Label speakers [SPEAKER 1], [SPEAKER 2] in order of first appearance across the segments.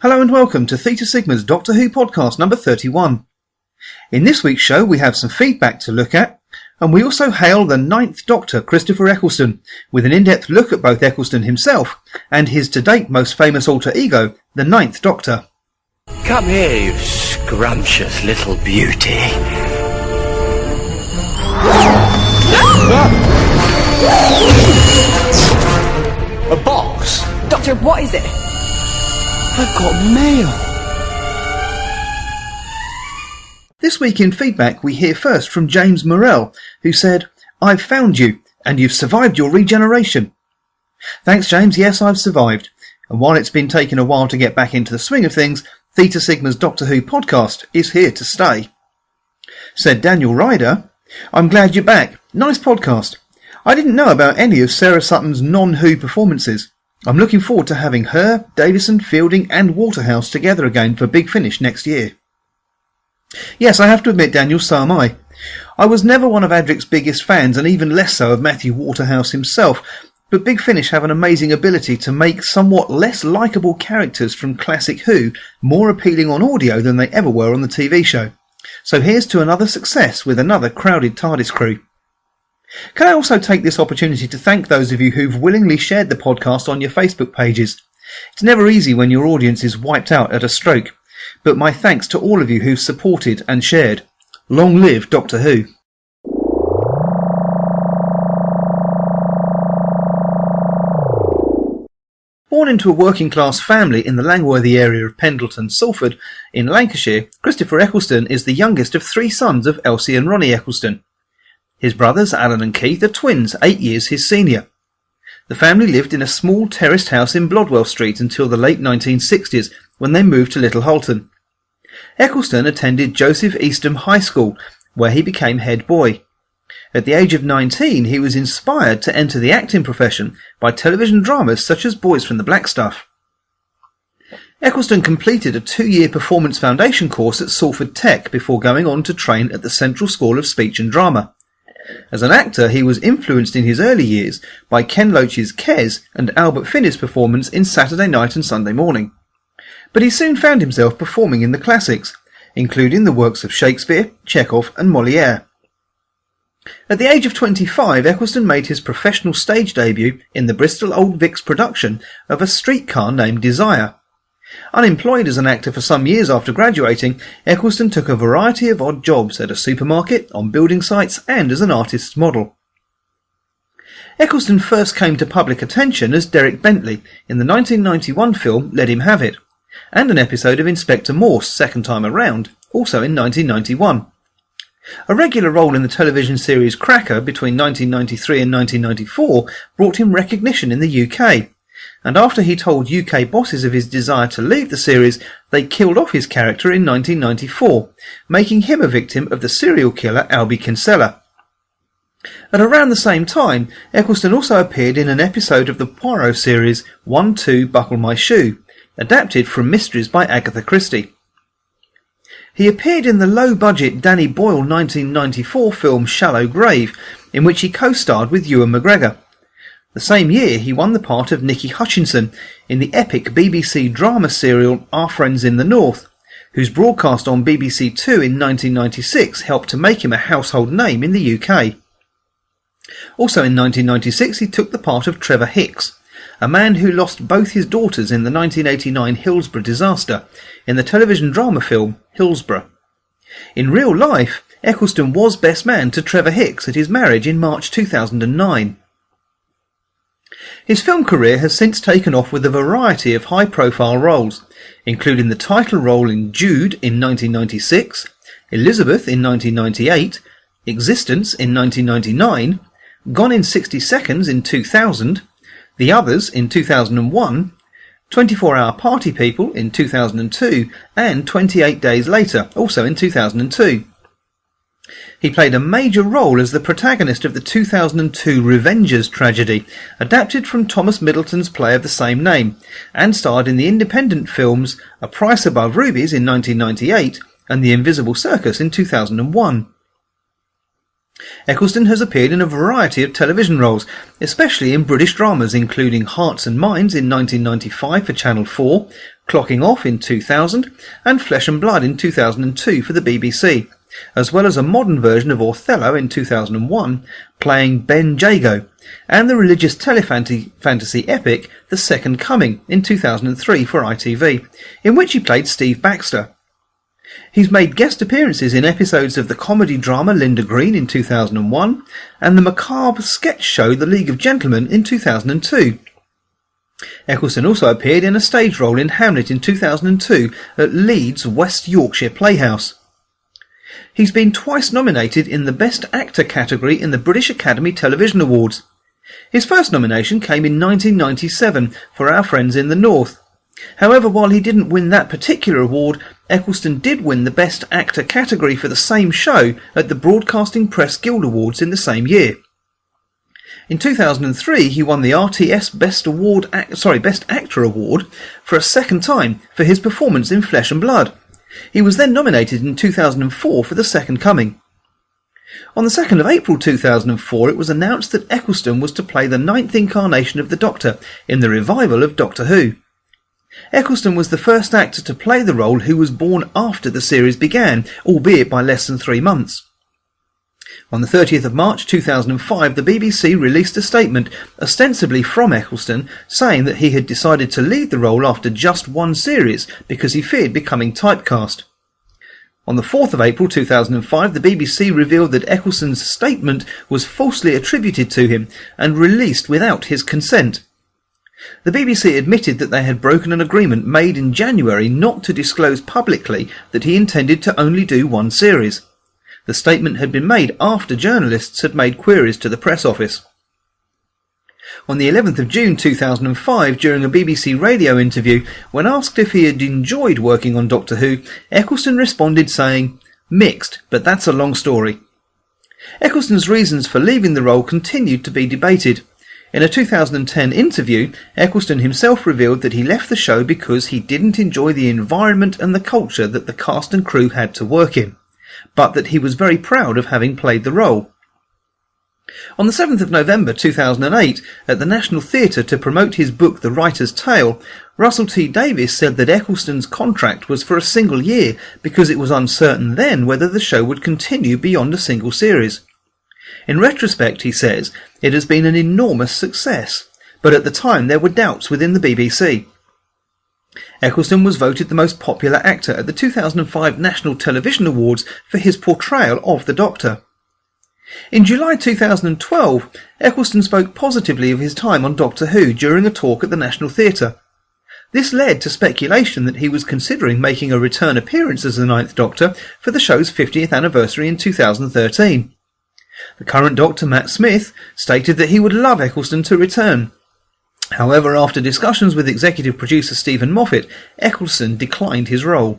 [SPEAKER 1] Hello and welcome to Theta Sigma's Doctor Who podcast number 31. In this week's show we have some feedback to look at, and we also hail the 9th Doctor, Christopher Ecclestone, with an in-depth look at both Ecclestone himself and his to-date most famous alter ego, the 9th Doctor.
[SPEAKER 2] Come here, you scrumptious little beauty. A box?
[SPEAKER 3] Doctor, what is it?
[SPEAKER 2] I've got mail.
[SPEAKER 1] This week in feedback we hear first from James Morrell, who said, "I've found you, and you've survived your regeneration." Thanks James, yes I've survived, and while it's been taking a while to get back into the swing of things, Theta Sigma's Doctor Who podcast is here to stay. Said Daniel Ryder, "I'm glad you're back, nice podcast. I didn't know about any of Sarah Sutton's non-Who performances. I'm looking forward to having her, Davison, Fielding and Waterhouse together again for Big Finish next year." Yes, I have to admit, Daniel, so am I. I was never one of Adric's biggest fans, and even less so of Matthew Waterhouse himself, but Big Finish have an amazing ability to make somewhat less likeable characters from classic Who more appealing on audio than they ever were on the TV show. So here's to another success with another crowded TARDIS crew. Can I also take this opportunity to thank those of you who've willingly shared the podcast on your Facebook pages. It's never easy when your audience is wiped out at a stroke, but my thanks to all of you who've supported and shared. Long live Doctor Who. Born into a working-class family in the Langworthy area of Pendleton, Salford, in Lancashire, Christopher Ecclestone is the youngest of three sons of Elsie and Ronnie Ecclestone. His brothers, Alan and Keith, are twins, 8 years his senior. The family lived in a small terraced house in Blodwell Street until the late 1960s, when they moved to Little Holton. Ecclestone attended Joseph Eastham High School, where he became head boy. At the age of 19, he was inspired to enter the acting profession by television dramas such as Boys from the Black Stuff. Ecclestone completed a 2-year performance foundation course at Salford Tech before going on to train at the Central School of Speech and Drama. As an actor, he was influenced in his early years by Ken Loach's Kes and Albert Finney's performance in Saturday Night and Sunday Morning. But he soon found himself performing in the classics, including the works of Shakespeare, Chekhov and Molière. At the age of 25, Ecclestone made his professional stage debut in the Bristol Old Vics production of A Streetcar Named Desire. Unemployed as an actor for some years after graduating, Ecclestone took a variety of odd jobs at a supermarket, on building sites and as an artist's model. Ecclestone first came to public attention as Derek Bentley in the 1991 film Let Him Have It, and an episode of Inspector Morse, second time around, also in 1991. A regular role in the television series Cracker between 1993 and 1994 brought him recognition in the UK, and after he told UK bosses of his desire to leave the series, they killed off his character in 1994, making him a victim of the serial killer Albie Kinsella. At around the same time, Ecclestone also appeared in an episode of the Poirot series 1-2 Buckle My Shoe, adapted from Mysteries by Agatha Christie. He appeared in the low-budget Danny Boyle 1994 film Shallow Grave, in which he co-starred with Ewan McGregor. The same year he won the part of Nicky Hutchinson in the epic BBC drama serial Our Friends in the North, whose broadcast on BBC Two in 1996 helped to make him a household name in the UK. Also in 1996 he took the part of Trevor Hicks, a man who lost both his daughters in the 1989 Hillsborough disaster, in the television drama film Hillsborough. In real life, Ecclestone was best man to Trevor Hicks at his marriage in March 2009. His film career has since taken off with a variety of high-profile roles, including the title role in Jude in 1996, Elizabeth in 1998, Existence in 1999, Gone in 60 Seconds in 2000, The Others in 2001, 24-Hour Party People in 2002, and 28 Days Later, also in 2002. He played a major role as the protagonist of the 2002 Revengers tragedy, adapted from Thomas Middleton's play of the same name, and starred in the independent films A Price Above Rubies in 1998 and The Invisible Circus in 2001. Ecclestone has appeared in a variety of television roles, especially in British dramas including Hearts and Minds in 1995 for Channel 4, Clocking Off in 2000, and Flesh and Blood in 2002 for the BBC, as well as a modern version of Othello in 2001, playing Ben Jago, and the religious fantasy epic The Second Coming in 2003 for ITV, in which he played Steve Baxter. He's made guest appearances in episodes of the comedy drama Linda Green in 2001 and the macabre sketch show The League of Gentlemen in 2002. Ecclestone also appeared in a stage role in Hamlet in 2002 at Leeds, West Yorkshire Playhouse. He's been twice nominated in the Best Actor category in the British Academy Television Awards. His first nomination came in 1997 for Our Friends in the North. However, while he didn't win that particular award, Ecclestone did win the Best Actor category for the same show at the Broadcasting Press Guild Awards in the same year. In 2003, he won the RTS Best Actor Award for a second time for his performance in Flesh and Blood. He was then nominated in 2004 for The Second Coming. On the 2nd of April 2004, it was announced that Ecclestone was to play the 9th incarnation of the Doctor in the revival of Doctor Who. Ecclestone was the first actor to play the role who was born after the series began, albeit by less than 3 months. On the 30th of March 2005, the BBC released a statement, ostensibly from Ecclestone, saying that he had decided to leave the role after just one series because he feared becoming typecast. On the 4th of April 2005, the BBC revealed that Ecclestone's statement was falsely attributed to him and released without his consent. The BBC admitted that they had broken an agreement made in January not to disclose publicly that he intended to only do one series. The statement had been made after journalists had made queries to the press office. On the 11th of June 2005, during a BBC radio interview, when asked if he had enjoyed working on Doctor Who, Ecclestone responded saying, "Mixed, but that's a long story." Ecclestone's reasons for leaving the role continued to be debated. In a 2010 interview, Ecclestone himself revealed that he left the show because he didn't enjoy the environment and the culture that the cast and crew had to work in, but that he was very proud of having played the role. On the 7th of November 2008, at the National Theatre to promote his book The Writer's Tale, Russell T Davies said that Ecclestone's contract was for a single year because it was uncertain then whether the show would continue beyond a single series. In retrospect, he says, it has been an enormous success, but at the time there were doubts within the BBC. Ecclestone was voted the most popular actor at the 2005 National Television Awards for his portrayal of the Doctor. In July 2012, Ecclestone spoke positively of his time on Doctor Who during a talk at the National Theatre. This led to speculation that he was considering making a return appearance as the Ninth Doctor for the show's 50th anniversary in 2013. The current Doctor, Matt Smith, stated that he would love Ecclestone to return. However, after discussions with executive producer Stephen Moffat, Ecclestone declined his role.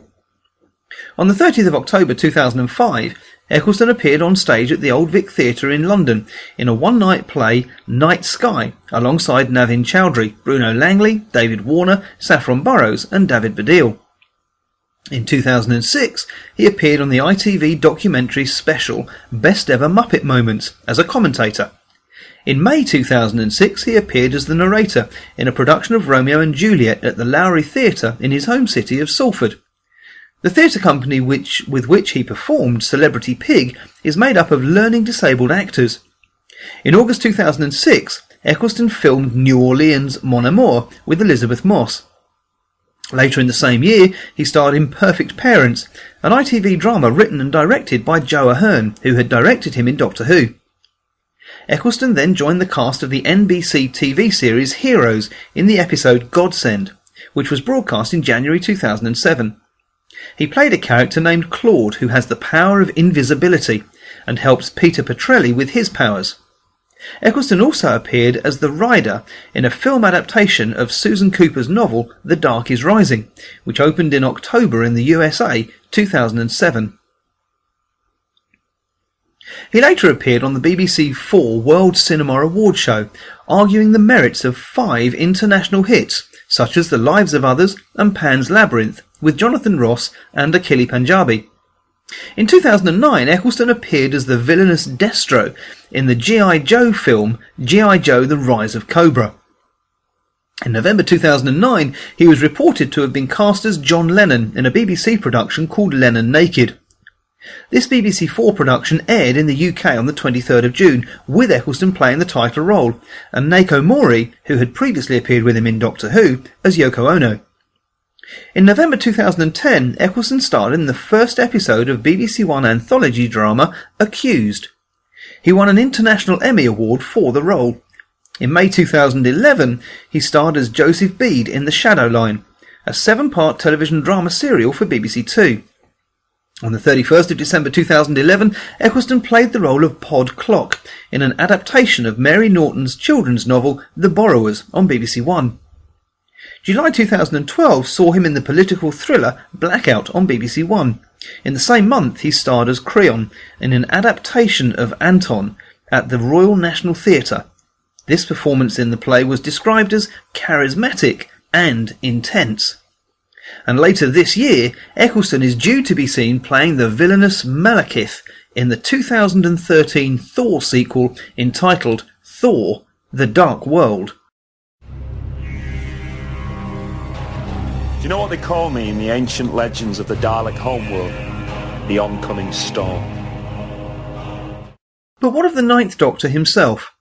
[SPEAKER 1] On the 30th of October 2005, Ecclestone appeared on stage at the Old Vic Theatre in London in a one-night play, Night Sky, alongside Navin Chowdhury, Bruno Langley, David Warner, Saffron Burrows and David Baddiel. In 2006, he appeared on the ITV documentary special Best Ever Muppet Moments as a commentator. In May 2006, he appeared as the narrator in a production of Romeo and Juliet at the Lowry Theatre in his home city of Salford. The theatre company with which he performed, Celebrity Pig, is made up of learning disabled actors. In August 2006, Ecclestone filmed New Orleans Mon Amour with Elizabeth Moss. Later in the same year, he starred in Perfect Parents, an ITV drama written and directed by Joe Ahern, who had directed him in Doctor Who. Ecclestone then joined the cast of the NBC TV series Heroes in the episode Godsend, which was broadcast in January 2007. He played a character named Claude who has the power of invisibility and helps Peter Petrelli with his powers. Ecclestone also appeared as the Rider in a film adaptation of Susan Cooper's novel The Dark is Rising, which opened in October in the USA 2007. He later appeared on the BBC 4 World Cinema Award show, arguing the merits of 5 international hits, such as The Lives of Others and Pan's Labyrinth, with Jonathan Ross and Achille Panjabi. In 2009, Ecclestone appeared as the villainous Destro in the G.I. Joe film G.I. Joe The Rise of Cobra. In November 2009, he was reported to have been cast as John Lennon in a BBC production called Lennon Naked. This BBC4 production aired in the UK on the 23rd of June, with Ecclestone playing the title role, and Naoko Mori, who had previously appeared with him in Doctor Who, as Yoko Ono. In November 2010, Ecclestone starred in the first episode of BBC One anthology drama Accused. He won an International Emmy Award for the role. In May 2011, he starred as Joseph Bede in The Shadow Line, a 7-part television drama serial for BBC Two. On the 31st of December 2011, Ecclestone played the role of Pod Clock in an adaptation of Mary Norton's children's novel The Borrowers on BBC One. July 2012 saw him in the political thriller Blackout on BBC One. In the same month, he starred as Creon in an adaptation of Anton at the Royal National Theatre. This performance in the play was described as charismatic and intense. And later this year, Ecclestone is due to be seen playing the villainous Malekith in the 2013 Thor sequel entitled Thor: The Dark World.
[SPEAKER 3] Do you know what they call me in the ancient legends of the Dalek homeworld? The oncoming storm.
[SPEAKER 1] But what of the Ninth Doctor himself?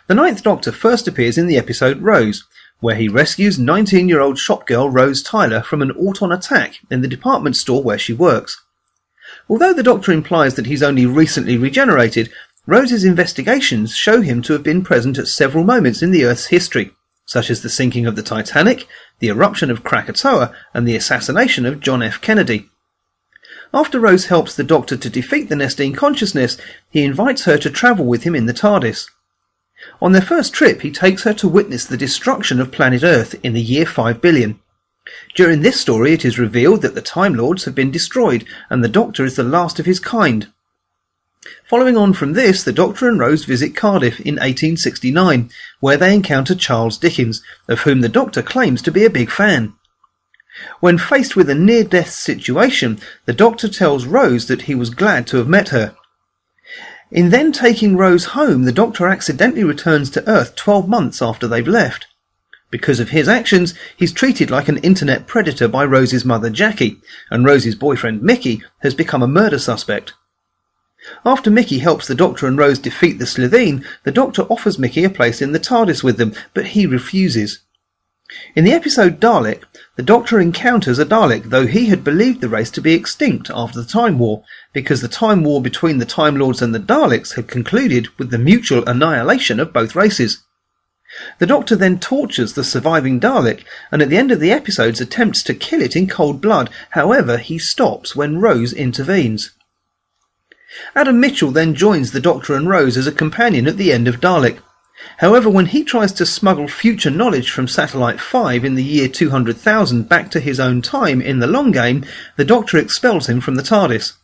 [SPEAKER 1] The Ninth Doctor first appears in the episode Rose, where he rescues 19-year-old shopgirl Rose Tyler from an Auton attack in the department store where she works. Although the Doctor implies that he's only recently regenerated, Rose's investigations show him to have been present at several moments in the Earth's history, such as the sinking of the Titanic, the eruption of Krakatoa, and the assassination of John F. Kennedy. After Rose helps the Doctor to defeat the Nestene consciousness, he invites her to travel with him in the TARDIS. On their first trip, he takes her to witness the destruction of planet Earth in the year 5 billion. During this story, it is revealed that the Time Lords have been destroyed, and the Doctor is the last of his kind. Following on from this, the Doctor and Rose visit Cardiff in 1869, where they encounter Charles Dickens, of whom the Doctor claims to be a big fan. When faced with a near-death situation, the Doctor tells Rose that he was glad to have met her. In then taking Rose home, the Doctor accidentally returns to Earth 12 months after they've left. Because of his actions, he's treated like an internet predator by Rose's mother Jackie, and Rose's boyfriend Mickey has become a murder suspect. After Mickey helps the Doctor and Rose defeat the Slitheen, the Doctor offers Mickey a place in the TARDIS with them, but he refuses. In the episode Dalek, the Doctor encounters a Dalek, though he had believed the race to be extinct after the Time War, because the Time War between the Time Lords and the Daleks had concluded with the mutual annihilation of both races. The Doctor then tortures the surviving Dalek, and at the end of the episode attempts to kill it in cold blood. However, he stops when Rose intervenes. Adam Mitchell then joins the Doctor and Rose as a companion at the end of Dalek. However, when he tries to smuggle future knowledge from Satellite 5 in the year 200,000 back to his own time in the long game, the Doctor expels him from the TARDIS.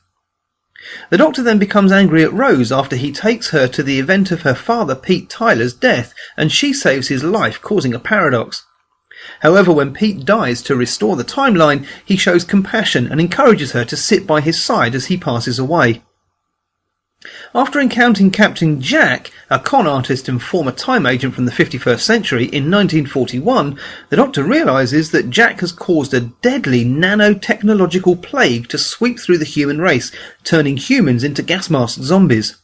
[SPEAKER 1] The Doctor then becomes angry at Rose after he takes her to the event of her father Pete Tyler's death, and she saves his life, causing a paradox. However, when Pete dies to restore the timeline, he shows compassion and encourages her to sit by his side as he passes away. After encountering Captain Jack, a con artist and former time agent from the 51st century, in 1941, the Doctor realises that Jack has caused a deadly nanotechnological plague to sweep through the human race, turning humans into gas-masked zombies.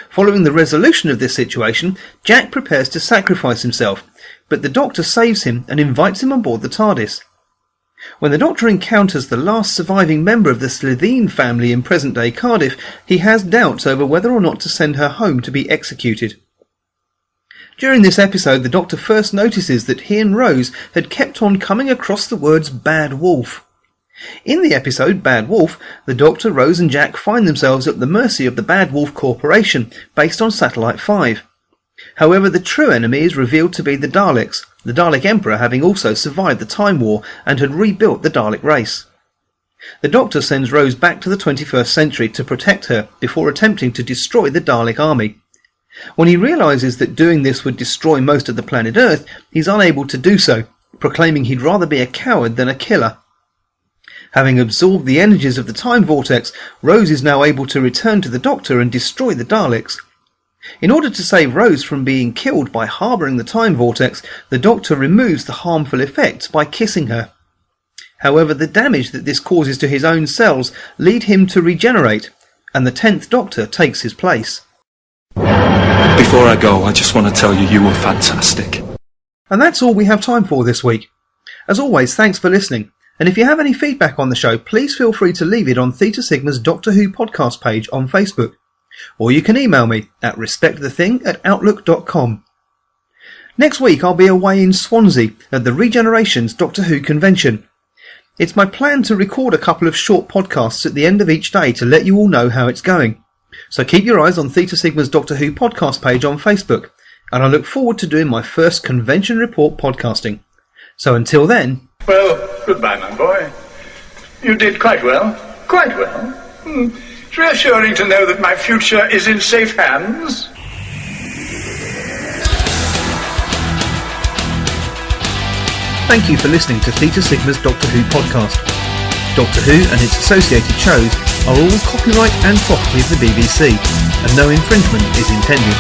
[SPEAKER 1] Following the resolution of this situation, Jack prepares to sacrifice himself, but the Doctor saves him and invites him on board the TARDIS. When the Doctor encounters the last surviving member of the Slitheen family in present-day Cardiff, he has doubts over whether or not to send her home to be executed. During this episode, the Doctor first notices that he and Rose had kept on coming across the words Bad Wolf. In the episode Bad Wolf, the Doctor, Rose and Jack find themselves at the mercy of the Bad Wolf Corporation, based on Satellite 5. However, the true enemy is revealed to be the Daleks, the Dalek Emperor having also survived the Time War and had rebuilt the Dalek race. The Doctor sends Rose back to the 21st century to protect her before attempting to destroy the Dalek army. When he realises that doing this would destroy most of the planet Earth, he's unable to do so, proclaiming he'd rather be a coward than a killer. Having absorbed the energies of the time vortex, Rose is now able to return to the Doctor and destroy the Daleks. In order to save Rose from being killed by harbouring the time vortex, the Doctor removes the harmful effects by kissing her. However, the damage that this causes to his own cells lead him to regenerate, and the 10th Doctor takes his place.
[SPEAKER 4] Before I go, I just want to tell you were fantastic.
[SPEAKER 1] And that's all we have time for this week. As always, thanks for listening. And if you have any feedback on the show, please feel free to leave it on Theta Sigma's Doctor Who podcast page on Facebook. Or you can email me at respectthething@outlook.com. Next week I'll be away in Swansea at the Regenerations Doctor Who convention. It's my plan to record a couple of short podcasts at the end of each day to let you all know how it's going. So keep your eyes on Theta Sigma's Doctor Who podcast page on Facebook, and I look forward to doing my first convention report podcasting. So until then...
[SPEAKER 5] Well, goodbye, my boy. You did quite well. Quite well. It's reassuring to know that my future is in safe hands.
[SPEAKER 1] Thank you for listening to Theta Sigma's Doctor Who podcast. Doctor Who and its associated shows are all copyright and property of the BBC, and no infringement is intended.